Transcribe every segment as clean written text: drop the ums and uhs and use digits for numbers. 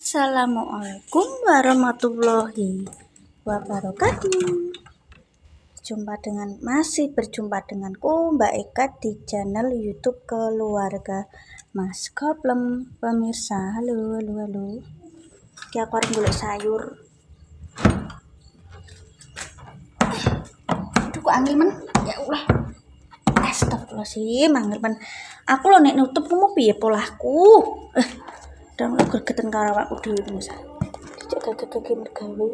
Assalamualaikum warahmatullahi wabarakatuh. Masih berjumpa denganku Mbak Eka di channel YouTube Keluarga Mas Koplem. Pemirsa, halo. Ki aku arep golek sayur. Aduh kok angel men. Ya Allah. Astagfirullahaladzim, angel men. Aku lo nek nutup mau piye polahku? Dan lo gregeten karo awakku dhewe Mas. Cek gagek mergawe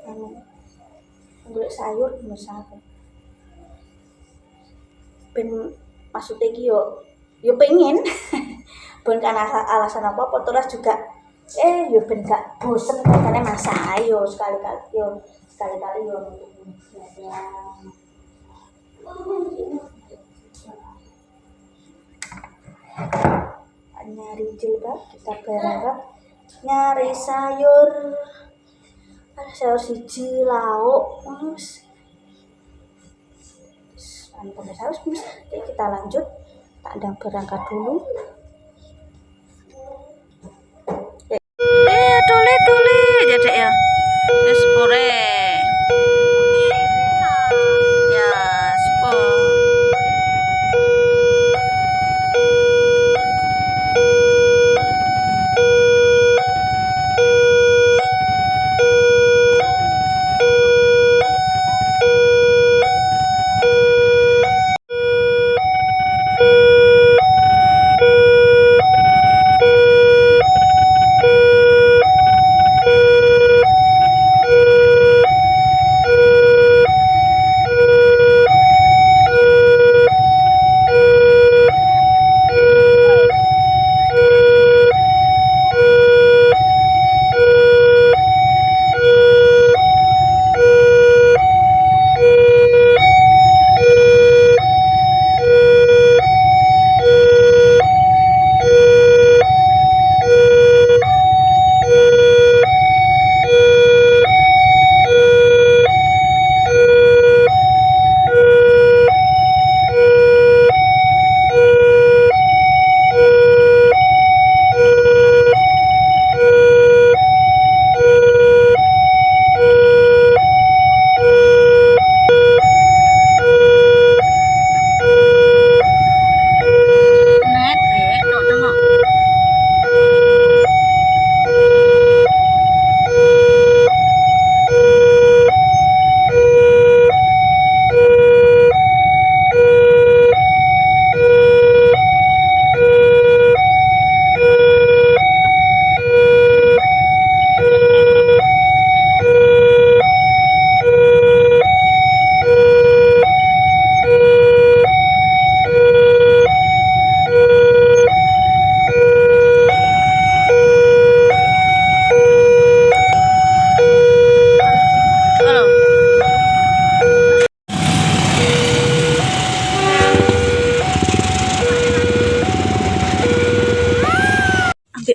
dan golek sayur Mas. Ben maksudnya ki yo pengen ben kan alasan apa terus juga yo ben gak bosen makane masak yo sekali-kali yo nyari jilbab, kita berharap nyari sayur siji lauk kita lanjut, tak ada berangkat dulu. Tuli jadi ya spore ya spore.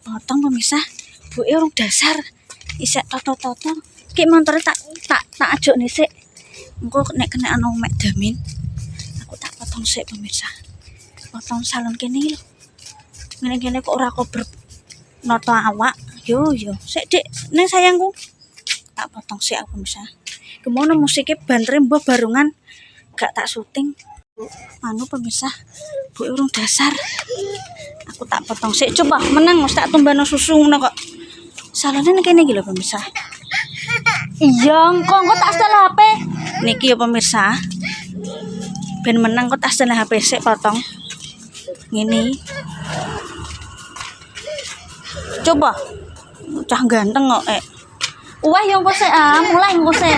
Potong pemirsa, bu orang dasar isek toto ki montore tak ajuk nih sik engko nek kena anu mek damin aku tak potong sik pemirsa, potong salon kene lho ngene kok ora kober noto awak yo sik dik ning sayangku tak potong sik aku pemirsa kemono musiknya bantere mbah barungan gak tak syuting anu pemirsa bu urung dasar aku tak potong sik coba menang wis tak tumbano susu ngono kok salone kene iki lho pemirsa iya engko tak setel HP niki ya pemirsa ben menang kok tak setel HP sik potong ngene coba cah ganteng kok wah yo engko sik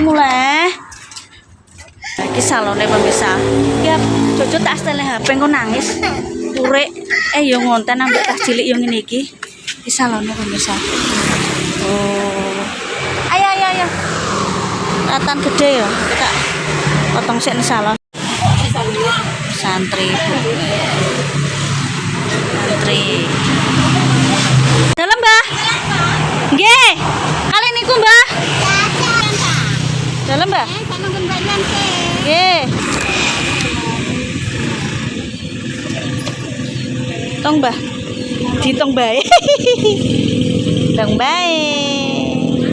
mulai iki salone pemirsa ya jojo tak setel HP engko nangis urek yo ngonten ambek tas cilik yo ngene iki di salone pemirsa. Ayo tatan gede ya kita potong sik ning salon santri dalam mbah nggih kali niku mbah dalam mbah nggih tong mbah ditong bae Dong baik.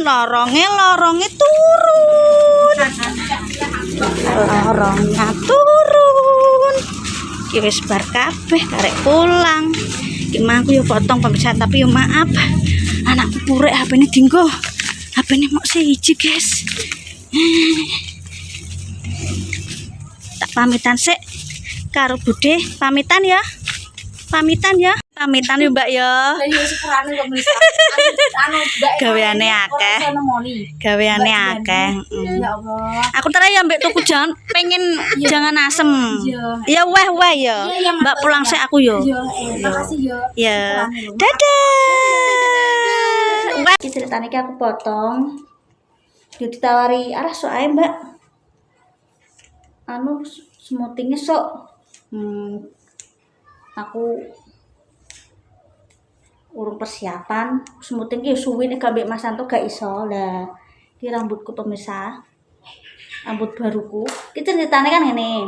Lorongnya turun. Lorongnya turun. Ki wis bar kabeh karek pulang. Ki mangku yo potong pemirsa tapi yo maaf. Anakku purek HP-ne dinggo. HP-ne mok siji, guys. Tak pamitan sik karo Bude, pamitan ya. Pamitan ya. Pamitan yo Mbak ya. Lah yo sepurane kok bisa. Anu Mbak Gaweane akeh. Gaweane akeh. Ya Allah. Aku terakhir ambek tuku pengen jangan asem. Ya weh ya. Mbak pulang sik aku yo. Makasih yo. Ya. Dadah. Wah, iki ceritane iki aku potong. Yo ditawari arah sok ae, Mbak. Anu smoothie-nya sok. Aku urung persiapan smoothie iki suwi nek ambek Mas Santo gak iso. Lah, iki rambutku pemirsa. Rambut baruku. Iki ceritane kan ngene.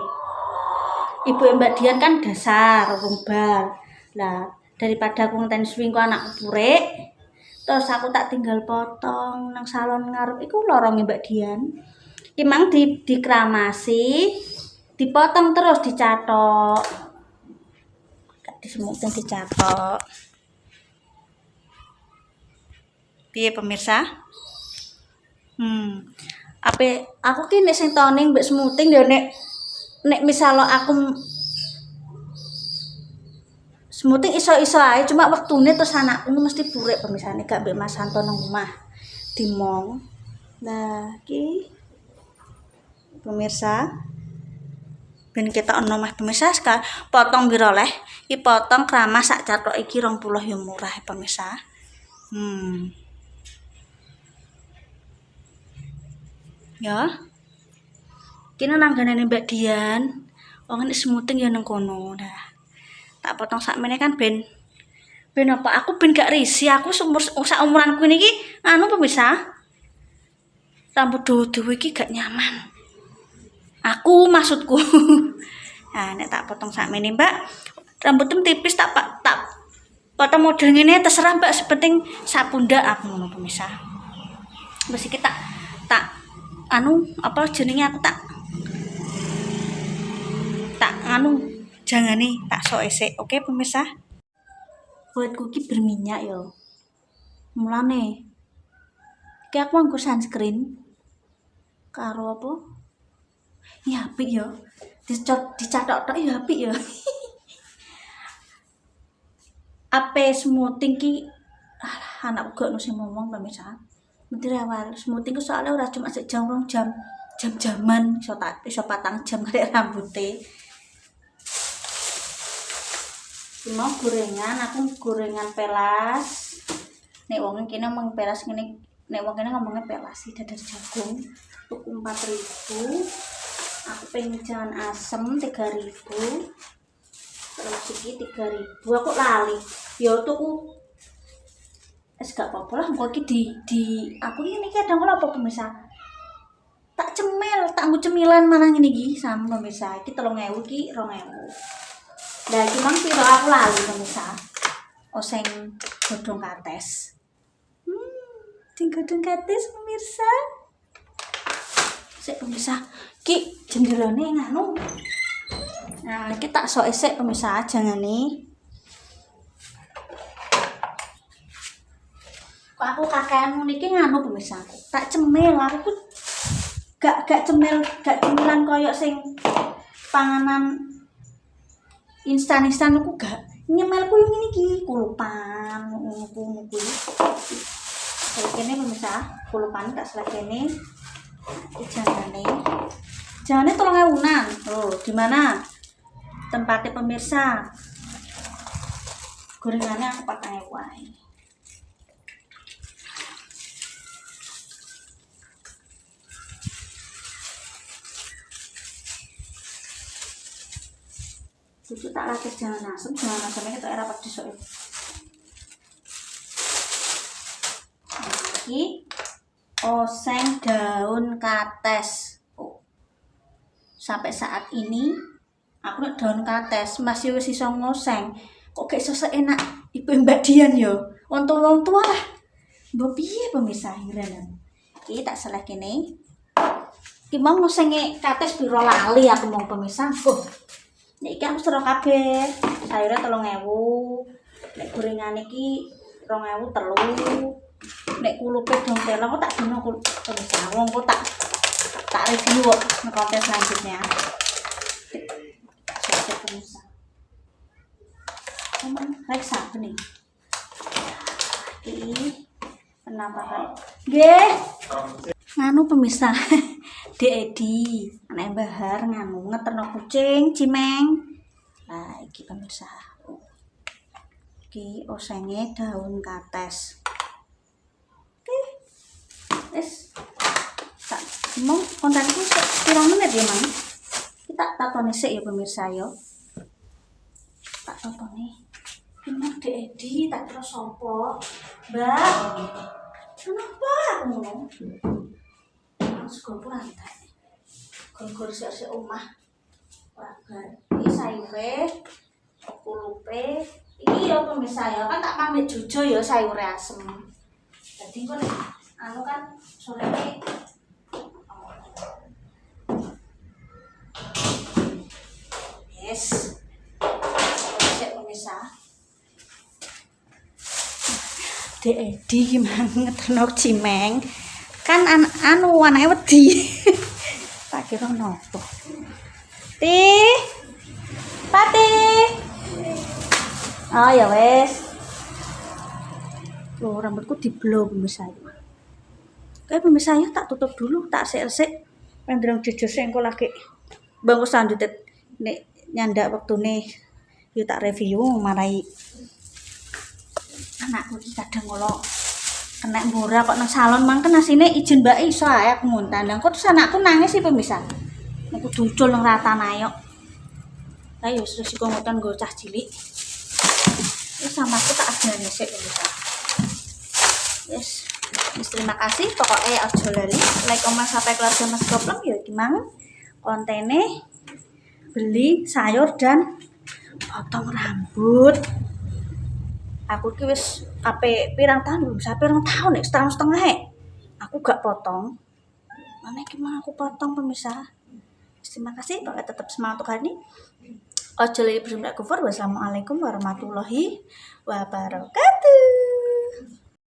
Ibu Mbak Dian kan dasar urung bar. Lah, daripada aku ngenteni suwi ku anakku purek, terus aku tak tinggal potong nang salon ngarep iku lorong Mbak Dian. Iki mang dikramasi, dipotong terus dicatok. Gak disemutin dicatok. Piye pemirsa? Aku ki nek sing toning mbek smoothing ya nek misal aku smoothing iso-iso ae cuma wektune terus anakku mesti burek pemirsa nek gak mbek Mas Santo nang omah dimong. Nah, iki pemirsa ben kita ono mah pemirsa sekarang potong piro leh? Iki potong keramas sak catok iki 20 ya murah pemirsa. Ya. Kini langganane Mbak Dian. Wong nek smoothing ya nang kono. Nah. Tak potong sakmene kan ben apa aku ben gak risih. Aku sak umuranku niki anu pemirsa. Rambut dawa-dawa iki gak nyaman. Aku maksudku. Nah, nek tak potong sakmene, Mbak. Rambutnya tipis tak potong model ngene terserah Mbak, sepenting sak pundak aku ngono pemirsa. Wis iki tak anu apa jenenge aku tak anu jangane tak sok esek. Oke pemirsa. Kulitku ki berminyak yo. Mulane iki aku nganggo sunscreen karo apa? Ya apik yo. Dicatok-tok ya apik yo. Ape smoothing ki anakku gak nusi ngomong pemirsa. Menteri awal smoothing ku soalnya ora cuma sik jam-jaman iso patang jam karek rambute. Mau aku gorengan pelas. Nek wong kene ngomong pelas ngene, nek wong kene ngomongnya pelas sih dadar jagung. Tuku 4.000. Aku pengen jangan asem 3.000. Terus iki 3.000. Aku lali. Yo tuku gak apa-apa lah, engko iki aku ini kadang kala apa pemirsa. Tak nggo cemilan manang ngene iki sama pemirsa. Iki 3.000 iki 2.000. Lah iki mang piro aku lali pemirsa. Oseng godhong kates. Godhong kates pemirsa. Sik pemirsa, iki jendelane nganu. Nah, iki tak sok esek pemirsa jangane. Kok aku kakean niki nganu pemirsa. Tak cemil aku gak cemilan koyo sing panganan instan aku gak. Nyemelku yang ini iki kulupan ngono kuwi. Kene pemirsa, kulupan tak selekene. Jangane 3.000-an. Oh, di mana? Tempatnya pemirsa. Gorengannya aku pakai wae. Cucu tak latih jangan asemnya kita rapat di soal. Ini oseng daun kates. sampai saat ini aku nek daun kates masih wis iso ngoseng. Kok gak iso seenak ibu Mbak Dian yo. Wong tua lah. Mbok piye pemirsa akhirnya. Iki tak seleh kene. Iki mau ngosenge kates piro lali aku mau pemirsa. Nek iki aku sero kabeh. Sayure 3.000. Nek gorengan iki 2.003. Nek kulupe dong telo aku tak dino pemirsa. Wong kok tak review kok nek konten selanjutnya. Siap pemirsa. Reksa nih. Iki kenapa kan? Nggih. Nganu pemirsa. Dek Edi, anak Bahar nganu ngeterno kucing cimeng. Nah, iki pemirsa. Iki osenge daun kates. Oke. Wis. Tak mau kontenku pirang menit ya, Mang? Kita takoni sik ya pemirsa ya. Tak takoni. Gimana Dek Edi tak terus sapa? Mbak. Kenapa aku ngono? Sego purantai. Gor-gor sik omah. Ora bar. Iki sayure, kulupe. Iki ya pemirsa ya, kan tak pamit jojo ya sayure asem. Jadi kok anu kan sorene yes. Sik pemirsa. Dek Edi gimana ngeterno cimeng. Kan anu anake wedi. Tak kira nopo. Pati. Oh ya wes. Loh rambutku diblow pemirsa. Oke pemirsa ya tak tutup dulu, tak sik-sik. Pendrang jujur sing engko lagi. Bangku selanjutnya nek nyandak wektune yo tak review marai anakku iki kadang kalau kena murah kok nang salon mangken asine izin mbak iso ae aku nguntan. Lah kok terus anakku nangis sih pemirsa. Aku ducul nang ratan ayo. Ayo terus iku ngutan nggo cah cilik. Wis sama aku tak adane sik pemirsa. Yes. Terima kasih pokoknya aja lali like, comment, sampai keluarga Mas Koplong ya gimana kontene beli sayur dan potong rambut. Aku ki wis ape pirang tahun belum sampai 2 tahun nek setengah aku gak potong. Mana gimana aku potong pemirsa. Terima kasih pokoknya tetap semangat untuk hari ini. Ojo lali berjumpa kufur. Wassalamualaikum warahmatullahi wabarakatuh.